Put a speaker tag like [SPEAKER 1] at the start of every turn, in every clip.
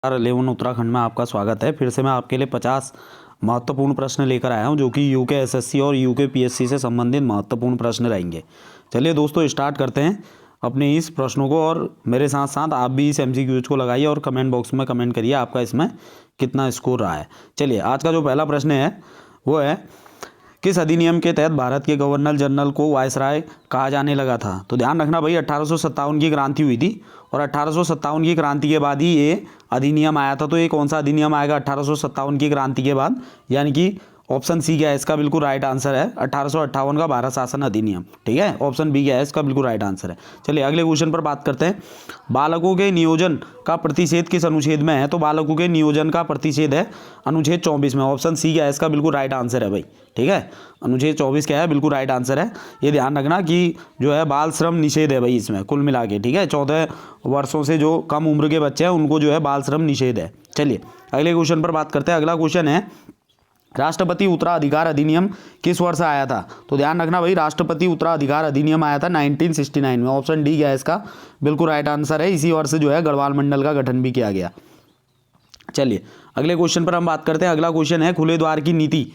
[SPEAKER 1] 11 उत्तराखंड में आपका स्वागत है। फिर से मैं आपके लिए 50 महत्वपूर्ण प्रश्न लेकर आया हूं, जो कि यूके एसएससी और यूके पीएससी से संबंधित महत्वपूर्ण प्रश्न रहेंगे। चलिए दोस्तों, स्टार्ट करते हैं अपने इस प्रश्नों को, और मेरे साथ साथ आप भी इस एमसीक्यूज को लगाइए और कमेंट बॉक्स में कमेंट करिए आपका इसमें कितना स्कोर रहा है। चलिए, आज का जो पहला प्रश्न है वो है, किस अधिनियम के तहत भारत के गवर्नर जनरल को वायसराय कहा जाने लगा था? तो ध्यान रखना भाई, 1857 की क्रांति हुई थी और 1857 की क्रांति के बाद ही ये अधिनियम आया था। तो ये कौन सा अधिनियम आएगा 1857 की क्रांति के बाद? यानी कि ऑप्शन सी क्या है इसका बिल्कुल राइट आंसर है, 1858 का भारत शासन अधिनियम। ठीक है, ऑप्शन बी क्या है इसका बिल्कुल राइट आंसर है। चलिए अगले क्वेश्चन पर बात करते हैं। बालकों के नियोजन का प्रतिषेध किस अनुच्छेद में है? तो बालकों के नियोजन का प्रतिषेध है अनुच्छेद 24 में। ऑप्शन सी क्या है इसका बिल्कुल राइट आंसर है भाई। ठीक है, अनुच्छेद 24 क्या है, बिल्कुल राइट आंसर है। ये ध्यान रखना कि जो है बाल श्रम निषेध है भाई इसमें कुल मिला के। ठीक है, 14 वर्षों से जो कम उम्र के बच्चे हैं उनको जो है बाल श्रम निषेध है। चलिए अगले क्वेश्चन पर बात करते हैं। अगला क्वेश्चन है, राष्ट्रपति उत्तराधिकार अधिनियम किस वर्ष आया था? तो ध्यान रखना भाई, राष्ट्रपति उत्तराधिकार अधिनियम आया था 1969 में। ऑप्शन डी क्या है इसका बिल्कुल राइट आंसर है। इसी वर्ष जो है गढ़वाल मंडल का गठन भी किया गया। चलिए अगले क्वेश्चन पर हम बात करते हैं। अगला क्वेश्चन है, खुले द्वार की नीति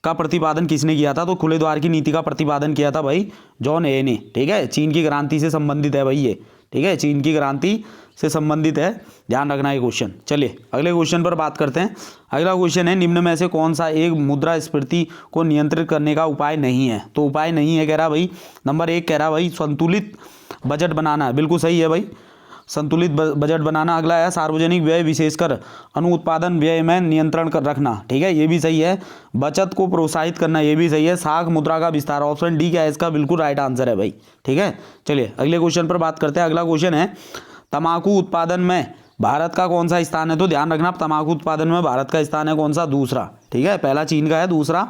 [SPEAKER 1] का प्रतिपादन किसने किया था? तो खुले द्वार की नीति का प्रतिपादन किया था भाई जॉन ए ने। ठीक है, चीन की क्रांति से संबंधित है भाई ये। ठीक है, चीन की क्रांति से संबंधित है, ध्यान रखना ये क्वेश्चन। चलिए अगले क्वेश्चन पर बात करते हैं। अगला क्वेश्चन है, निम्न में से कौन सा एक मुद्रास्फीति को नियंत्रित करने का उपाय नहीं है? तो उपाय नहीं है कह रहा भाई, नंबर 1 कह रहा भाई संतुलित बजट बनाना, बिल्कुल सही है भाई, संतुलित बजट बनाना। अगला है, सार्वजनिक व्यय विशेषकर अनुत्पादन व्यय में नियंत्रण कर रखना। ठीक है, ये भी सही है। बचत को प्रोत्साहित करना, ये भी सही है। साख मुद्रा का विस्तार, ऑप्शन डी क्या है इसका बिल्कुल राइट आंसर है भाई। ठीक है, चलिए अगले क्वेश्चन पर बात करते हैं। अगला क्वेश्चन है, तंबाकू उत्पादन में भारत का कौन सा स्थान है? तो ध्यान रखना, तंबाकू उत्पादन में भारत का स्थान है कौन सा? दूसरा। ठीक है, पहला चीन का है, दूसरा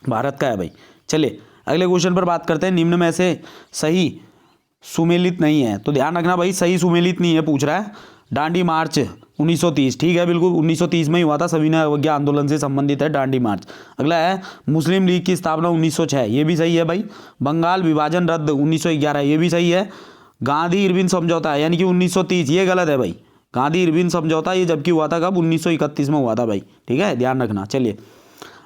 [SPEAKER 1] भारत का है भाई। चलिए अगले क्वेश्चन पर बात करते हैं। निम्न में से सही सुमेलित नहीं है? तो ध्यान रखना भाई, सही सुमेलित नहीं है पूछ रहा है। दांडी मार्च 1930, ठीक है, बिल्कुल 1930 में ही हुआ था, सविनय अवज्ञा आंदोलन से संबंधित है दांडी मार्च। अगला है, मुस्लिम लीग की स्थापना 1906, ये भी सही है भाई। बंगाल विभाजन रद्द 1911, ये भी सही है। गांधी इरविन समझौता यानी कि 1930, ये गलत है भाई। गांधी इरविन समझौता ये जबकि हुआ था कब? 1931 में हुआ था भाई। ठीक है, ध्यान रखना। चलिए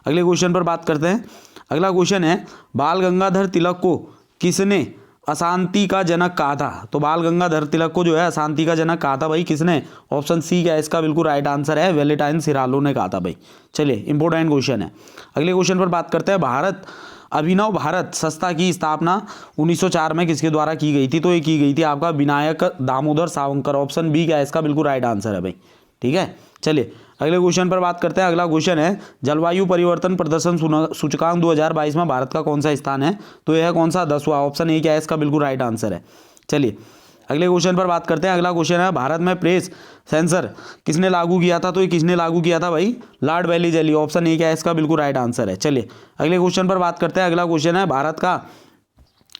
[SPEAKER 1] अगले क्वेश्चन पर बात करते हैं। अगला क्वेश्चन है, बाल गंगाधर तिलक को किसने अशांति का जनक कहा था? तो बाल गंगाधर तिलक को जो है अशांति का जनक कहा था भाई किसने? ऑप्शन सी क्या है इसका बिल्कुल राइट आंसर है, वेलेंटाइन सिरालो ने कहा था भाई। चलिए इंपॉर्टेंट क्वेश्चन है। अगले क्वेश्चन पर बात करते हैं। अभिनव भारत संस्था की स्थापना 1904 में किसके द्वारा की गई थी? तो ये की गई थी आपका विनायक दामोदर सावरकर। ऑप्शन बी क्या है इसका बिल्कुल राइट आंसर है भाई। ठीक है, चलिए अगले क्वेश्चन पर बात करते हैं। अगला क्वेश्चन है, जलवायु परिवर्तन प्रदर्शन सूचकांक 2022 में भारत का कौन सा स्थान है? तो यह कौन सा? 10वां। ऑप्शन ए क्या है इसका बिल्कुल राइट आंसर है। चलिए अगले क्वेश्चन पर बात करते हैं। अगला क्वेश्चन है, भारत में प्रेस सेंसर किसने लागू किया था? तो ये किसने लागू किया था भाई? लॉर्ड वेलीजेली। ऑप्शन ए क्या है इसका बिल्कुल राइट आंसर है। चलिए अगले क्वेश्चन पर बात करते हैं। अगला क्वेश्चन है, भारत का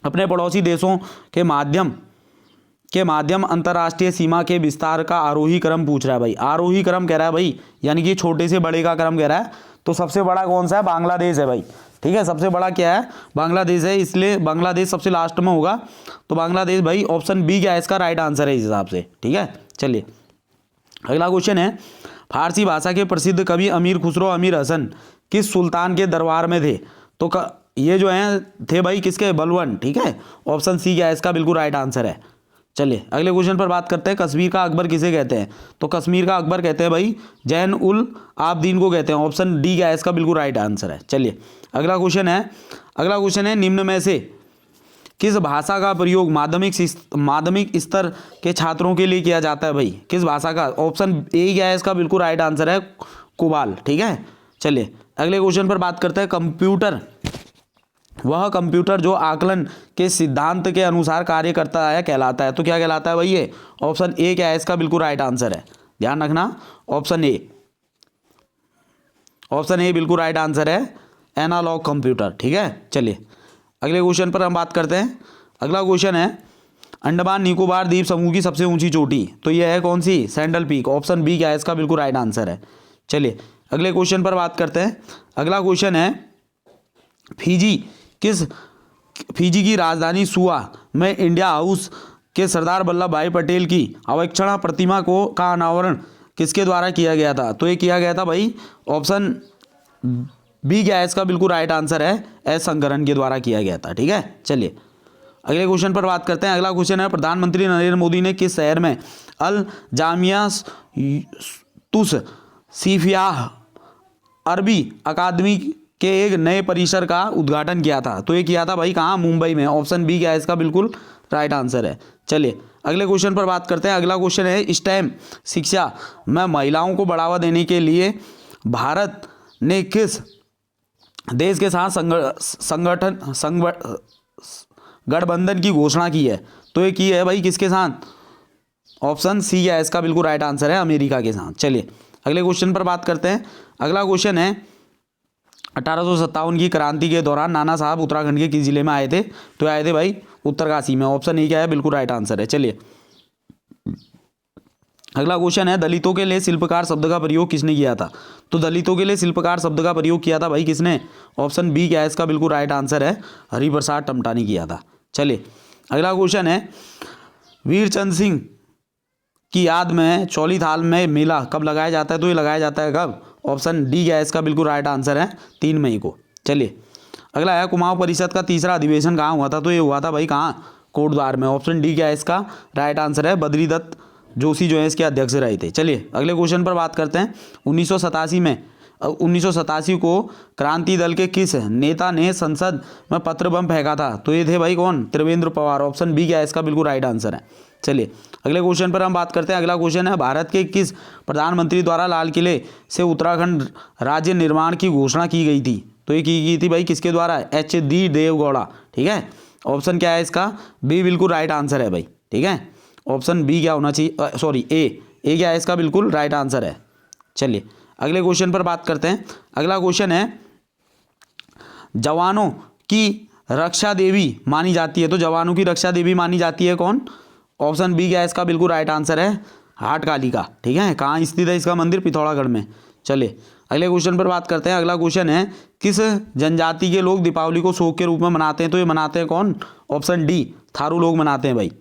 [SPEAKER 1] अपने पड़ोसी देशों के माध्यम अंतर्राष्ट्रीय सीमा के विस्तार का आरोही क्रम पूछ रहा है भाई। आरोही क्रम कह रहा है भाई, यानी कि छोटे से बड़े का क्रम कह रहा है। तो सबसे बड़ा कौन सा है? बांग्लादेश है भाई। ठीक है, सबसे बड़ा क्या है? बांग्लादेश है, इसलिए बांग्लादेश सबसे लास्ट में होगा। तो बांग्लादेश भाई, ऑप्शन बी क्या है इसका राइट आंसर है इस हिसाब से। ठीक है, चलिए अगला क्वेश्चन है, फारसी भाषा के प्रसिद्ध कवि अमीर खुसरो अमीर हसन किस सुल्तान के दरबार में थे? तो ये जो है थे भाई किसके? बलवन। ठीक है, ऑप्शन सी क्या है इसका बिल्कुल राइट आंसर है। चलिए अगले क्वेश्चन पर बात करते हैं। कश्मीर का अकबर किसे कहते हैं? तो कश्मीर का अकबर कहते हैं भाई जैन उल आबदीन को कहते हैं। ऑप्शन डी क्या है इसका बिल्कुल राइट आंसर है। चलिए अगला क्वेश्चन है, निम्न में से किस भाषा का प्रयोग माध्यमिक स्तर के छात्रों के लिए किया जाता है भाई? किस भाषा का? ऑप्शन ए क्या है इसका बिल्कुल राइट आंसर है, कुबाल। ठीक है, चलिए अगले क्वेश्चन पर बात करते हैं। वह कंप्यूटर जो आकलन के सिद्धांत के अनुसार कार्य करता है कहलाता है। तो क्या कहलाता है भाई ये? ऑप्शन ए क्या है इसका बिल्कुल राइट आंसर है। ध्यान रखना, ऑप्शन ए बिल्कुल राइट आंसर है, एनालॉग कंप्यूटर। ठीक है, चलिए अगले क्वेश्चन पर हम बात करते हैं। अगला क्वेश्चन है, अंडमान निकोबार द्वीप समूह की सबसे ऊंची चोटी, तो यह है कौन सी? Sandal Peak. ऑप्शन बी क्या है इसका बिल्कुल राइट आंसर है। चलिए अगले क्वेश्चन पर बात करते हैं। अगला क्वेश्चन है, फिजी की राजधानी सुआ में इंडिया हाउस कि सरदार वल्लभ भाई पटेल की अवक्षणा प्रतिमा का अनावरण किसके द्वारा किया गया था? तो ये किया गया था भाई, ऑप्शन बी क्या है इसका बिल्कुल राइट आंसर है, एस शंकरन के द्वारा किया गया था। ठीक है, चलिए अगले क्वेश्चन पर बात करते हैं। अगला क्वेश्चन है, प्रधानमंत्री नरेंद्र मोदी ने किस शहर में अल जामिया तुस सीफियाह अरबी अकादमी के एक नए परिसर का उद्घाटन किया था? तो ये किया था भाई कहाँ? मुंबई में। ऑप्शन बी क्या है इसका बिल्कुल राइट आंसर है। चलिए अगले क्वेश्चन पर बात करते हैं। अगला क्वेश्चन है, स्टेम शिक्षा में महिलाओं को बढ़ावा देने के लिए भारत ने किस देश के साथ गठबंधन की घोषणा की है? तो ये की है भाई किसके साथ? ऑप्शन सी है इसका बिल्कुल राइट आंसर है, अमेरिका के साथ। चलिए अगले क्वेश्चन पर बात करते हैं। अगला क्वेश्चन है, 1857 की क्रांति के दौरान नाना साहब उत्तराखंड के किस जिले में आए थे? तो आए थे भाई उत्तरकाशी में। ऑप्शन ए क्या है बिल्कुल राइट आंसर है। चलिए अगला क्वेश्चन है, दलितों के लिए शिल्पकार शब्द का प्रयोग किसने किया था? तो दलितों के लिए शिल्पकार शब्द का प्रयोग किया था भाई किसने? ऑप्शन बी क्या है इसका बिल्कुल राइट आंसर है, हरिप्रसाद टमटा ने किया था। चलिए अगला क्वेश्चन है, वीरचंद सिंह की याद में चौलीथाल में मेला कब लगाया जाता है? तो ये लगाया जाता है कब? ऑप्शन डी क्या है इसका बिल्कुल राइट आंसर है, 3 मई को। चलिए अगला है, कुमाऊं परिषद का तीसरा अधिवेशन कहाँ हुआ था? तो ये हुआ था भाई कहाँ? कोटद्वार में। ऑप्शन डी क्या है इसका राइट आंसर है, बद्री दत्त जोशी जो है इसके अध्यक्ष रहे थे। चलिए अगले क्वेश्चन पर बात करते हैं। 1987 को क्रांति दल के किस नेता ने संसद में पत्र बम फेंका था? तो ये थे भाई कौन? त्रिवेंद्र पवार। ऑप्शन बी क्या है इसका बिल्कुल राइट आंसर है। चलिए अगले क्वेश्चन पर हम बात करते हैं। अगला क्वेश्चन है, भारत के किस प्रधानमंत्री द्वारा लाल किले से उत्तराखंड राज्य निर्माण की घोषणा की गई थी? तो ये की गई थी भाई किसके द्वारा? HD देवगौड़ा। ठीक है, ऑप्शन क्या है इसका? बी बिल्कुल राइट आंसर है भाई। ठीक है, ऑप्शन बी क्या होना चाहिए? सॉरी ए क्या है इसका बिल्कुल राइट आंसर है। चलिए अगले क्वेश्चन पर बात करते हैं। अगला क्वेश्चन है, जवानों की रक्षा देवी मानी जाती है। तो जवानों की रक्षा देवी मानी जाती है कौन? ऑप्शन बी क्या है इसका बिल्कुल राइट आंसर है, हाट काली का। ठीक है, कहाँ स्थित है इसका मंदिर? पिथौरागढ़ में। चलिए अगले क्वेश्चन पर बात करते हैं। अगला क्वेश्चन है, किस जनजाति के लोग दीपावली को शोक के रूप में मनाते हैं? तो ये मनाते हैं कौन? ऑप्शन डी, थारू लोग मनाते हैं भाई।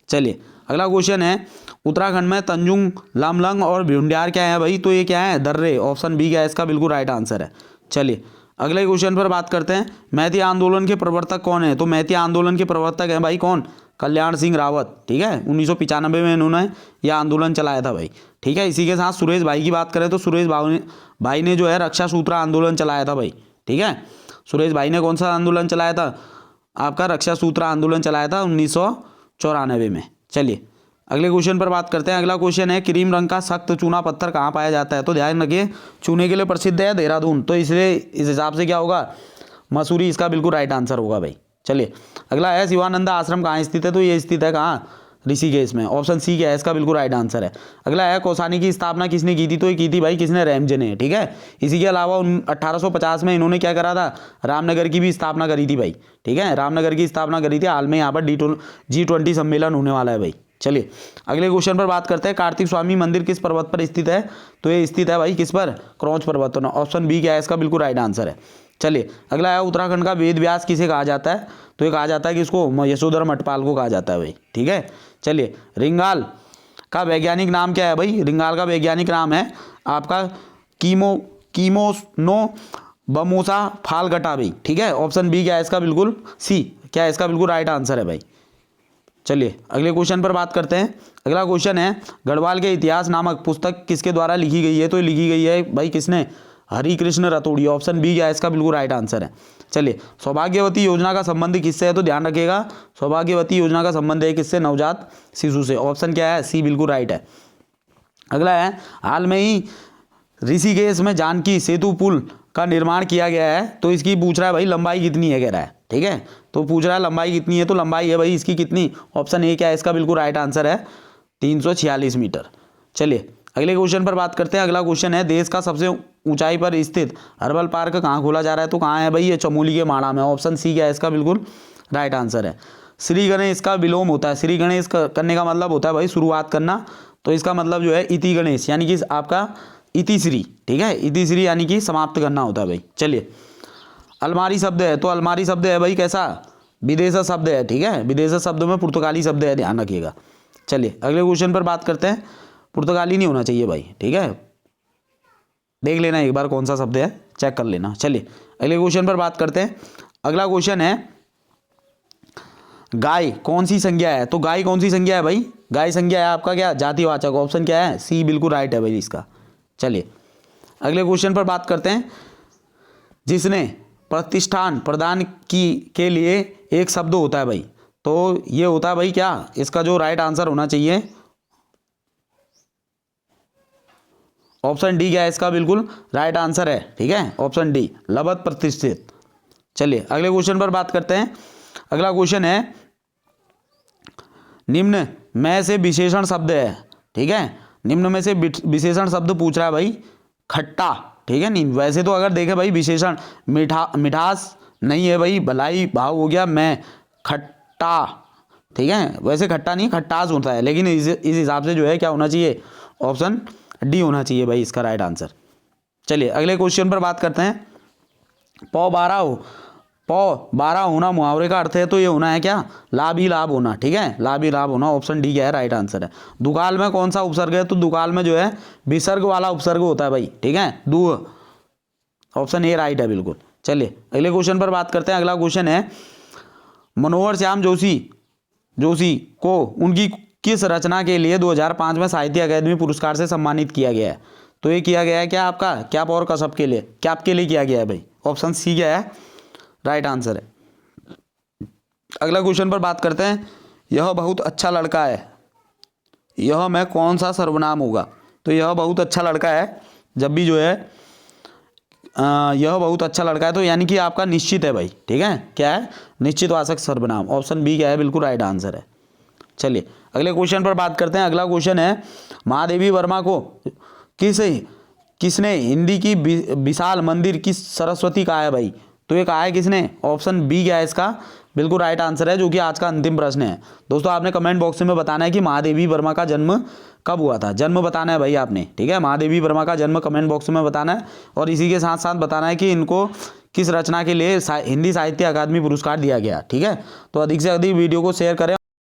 [SPEAKER 1] चलिए अगला क्वेश्चन है, उत्तराखंड में तंजुंग लामलंग और भ्यूंडियार क्या है भाई? तो ये क्या है? दर्रे। ऑप्शन बी क्या है इसका बिल्कुल राइट आंसर है। चलिए अगले क्वेश्चन पर बात करते हैं। मैती आंदोलन के प्रवर्तक कौन है? तो मैती आंदोलन के प्रवर्तक हैं भाई कौन? कल्याण सिंह रावत। ठीक है, 1995 में इन्होंने यह आंदोलन चलाया था भाई। ठीक है, इसी के साथ सुरेश भाई की बात करें तो सुरेश भाई ने जो है रक्षा सूत्र आंदोलन चलाया था भाई। ठीक है, सुरेश भाई ने कौन सा आंदोलन चलाया था? आपका रक्षा सूत्र आंदोलन चलाया था 1994 में। चलिए अगले क्वेश्चन पर बात करते हैं। अगला क्वेश्चन है, क्रीम रंग का सख्त चूना पत्थर कहाँ पाया जाता है? तो ध्यान रखिए, चूने के लिए प्रसिद्ध है देहरादून। तो इसलिए इस हिसाब से क्या होगा? मसूरी इसका बिल्कुल राइट आंसर होगा भाई। चलिए अगला है, शिवानंदा आश्रम कहाँ स्थित है? तो ये स्थित है कहाँ? ऋषिकेश में। ऑप्शन सी क्या है इसका बिल्कुल राइट आंसर है। अगला है, कौसानी की स्थापना किसने की थी? तो ये की थी भाई किसने? रैमजे ने। ठीक है, इसी के अलावा 1850 में इन्होंने क्या करा था? रामनगर की भी स्थापना करी थी भाई। ठीक है, रामनगर की स्थापना करी थी। हाल में यहाँ पर G20 सम्मेलन होने वाला है भाई। चलिए अगले क्वेश्चन पर बात करते हैं। कार्तिक स्वामी मंदिर किस पर्वत पर स्थित है? तो ये स्थित है भाई किस पर? क्रौच पर्वत पर। ऑप्शन बी क्या है इसका बिल्कुल राइट आंसर है। चलिए अगला है, उत्तराखंड का वेद व्यास किसे कहा जाता है? तो ये कहा जाता है कि इसको यशोधर मठपाल को कहा जाता है भाई। ठीक है, चलिए रिंगाल का वैज्ञानिक नाम क्या है भाई? रिंगाल का वैज्ञानिक नाम है आपका कीमोनो बमोसा फालगटा भाई। ठीक है, ऑप्शन बी क्या है इसका बिल्कुल? सी क्या है इसका बिल्कुल राइट आंसर है भाई। चलिए अगले क्वेश्चन पर बात करते हैं। अगला क्वेश्चन है, गढ़वाल के इतिहास नामक पुस्तक किसके द्वारा लिखी गई है? तो लिखी गई है भाई किसने? हरि कृष्ण रतोड़ी। ऑप्शन बी क्या है इसका बिल्कुल राइट आंसर है। चलिए, सौभाग्यवती योजना का संबंध किससे है? तो ध्यान रखिएगा, सौभाग्यवती योजना का संबंध है किससे? नवजात शिशु से। ऑप्शन क्या है? सी बिल्कुल राइट है। अगला है, हाल में ही ऋषिकेश में जानकी सेतु पुल का निर्माण किया गया है। तो इसकी पूछ रहा है भाई लंबाई कितनी है, कह रहा है। ठीक है, तो पूछ रहा है लंबाई कितनी है? तो लंबाई है भाई इसकी कितनी? ऑप्शन ए क्या है इसका बिल्कुल राइट आंसर है, 346 मीटर। चलिए अगले क्वेश्चन पर बात करते हैं। अगला क्वेश्चन है, देश का सबसे ऊंचाई पर स्थित हर्बल पार्क कहाँ खोला जा रहा है? तो कहाँ है भाई? ये चमोली के माड़ा में। ऑप्शन सी क्या है इसका बिल्कुल राइट आंसर है। श्री गणेश का विलोम होता है। श्री गणेश करने का मतलब होता है भाई शुरुआत करना। तो इसका मतलब जो है इति गणेश, यानी कि आपका इतिश्री। ठीक है, इतिश्री यानी कि समाप्त करना होता है भाई। चलिए, अलमारी शब्द है। तो अलमारी शब्द है भाई कैसा? विदेशी शब्द है, ठीक है, विदेशी शब्दों में पुर्तगाली शब्द है, ध्यान रखिएगा। चलिए अगले क्वेश्चन पर बात करते हैं। पुर्तगाली नहीं होना चाहिए भाई, ठीक है, देख लेना एक बार कौन सा शब्द है, चेक कर लेना। चलिए अगले क्वेश्चन पर बात करते हैं। अगला क्वेश्चन है गाय कौन सी संज्ञा है? तो गाय कौन सी संज्ञा है भाई? गाय संज्ञा है आपका क्या? जातिवाचक। ऑप्शन क्या है? सी बिल्कुल राइट है भाई इसका। चलिए अगले क्वेश्चन पर बात करते हैं। जिसने प्रतिष्ठान प्रदान की के लिए एक शब्द होता है भाई, तो ये होता है भाई क्या? इसका जो राइट आंसर होना चाहिए ऑप्शन डी क्या है इसका बिल्कुल राइट आंसर है, ठीक है, ऑप्शन डी लब्ध प्रतिष्ठित। चलिए अगले क्वेश्चन पर बात करते हैं। अगला क्वेश्चन है निम्न में से विशेषण शब्द है, ठीक है, निम्न में से विशेषण शब्द पूछ रहा है भाई। खट्टा, ठीक है, नहीं वैसे तो अगर देखें भाई विशेषण मिठास नहीं है भाई, भलाई भाव हो गया, मैं खट्टा, ठीक है, वैसे खट्टा नहीं खट्टास होता है, लेकिन इस हिसाब से जो है क्या होना चाहिए? ऑप्शन डी होना चाहिए भाई इसका राइट आंसर। चलिए अगले क्वेश्चन पर बात करते हैं। पौ 12 होना मुहावरे का अर्थ है, तो ये होना है क्या? लाभ ही लाभ होना, ठीक है, लाभ ही लाभ होना, ऑप्शन डी क्या है राइट आंसर है। दुकाल में कौन सा उपसर्ग है? तो दुकाल में जो है विसर्ग वाला उपसर्ग होता है भाई, ठीक है, दू, ऑप्शन ए राइट है बिल्कुल। चलिए अगले क्वेश्चन पर बात करते हैं। अगला क्वेश्चन है मनोहर श्याम जोशी को उनकी किस रचना के लिए 2005 में साहित्य अकादमी पुरस्कार से सम्मानित किया गया है? तो ये किया गया है क्या आपका? क्या और कसब के लिए, क्या आपके लिए किया गया है भाई? ऑप्शन सी क्या है राइट आंसर है। अगला क्वेश्चन पर बात करते हैं। यह बहुत अच्छा लड़का है, यह में कौन सा सर्वनाम होगा? तो यह बहुत अच्छा लड़का है, जब भी जो है यह बहुत अच्छा लड़का है, तो यानी कि आपका निश्चित है भाई, ठीक है, क्या है? निश्चितवाचक सर्वनाम, ऑप्शन बी क्या है बिल्कुल राइट आंसर है। चलिए अगले क्वेश्चन पर बात करते हैं। अगला क्वेश्चन है महादेवी वर्मा को किसने हिंदी की विशाल मंदिर की सरस्वती कहा है भाई? तो ये कहा है किसने? ऑप्शन बी क्या है इसका बिल्कुल राइट आंसर है, जो कि आज का अंतिम प्रश्न है। दोस्तों आपने कमेंट बॉक्स में बताना है कि महादेवी वर्मा का जन्म कब हुआ था, जन्म बताना है भाई आपने, ठीक है, महादेवी वर्मा का जन्म कमेंट बॉक्स में बताना है, और इसी के साथ साथ बताना है कि इनको किस रचना के लिए हिंदी साहित्य अकादमी पुरस्कार दिया गया, ठीक है। तो अधिक से अधिक वीडियो को शेयर करें।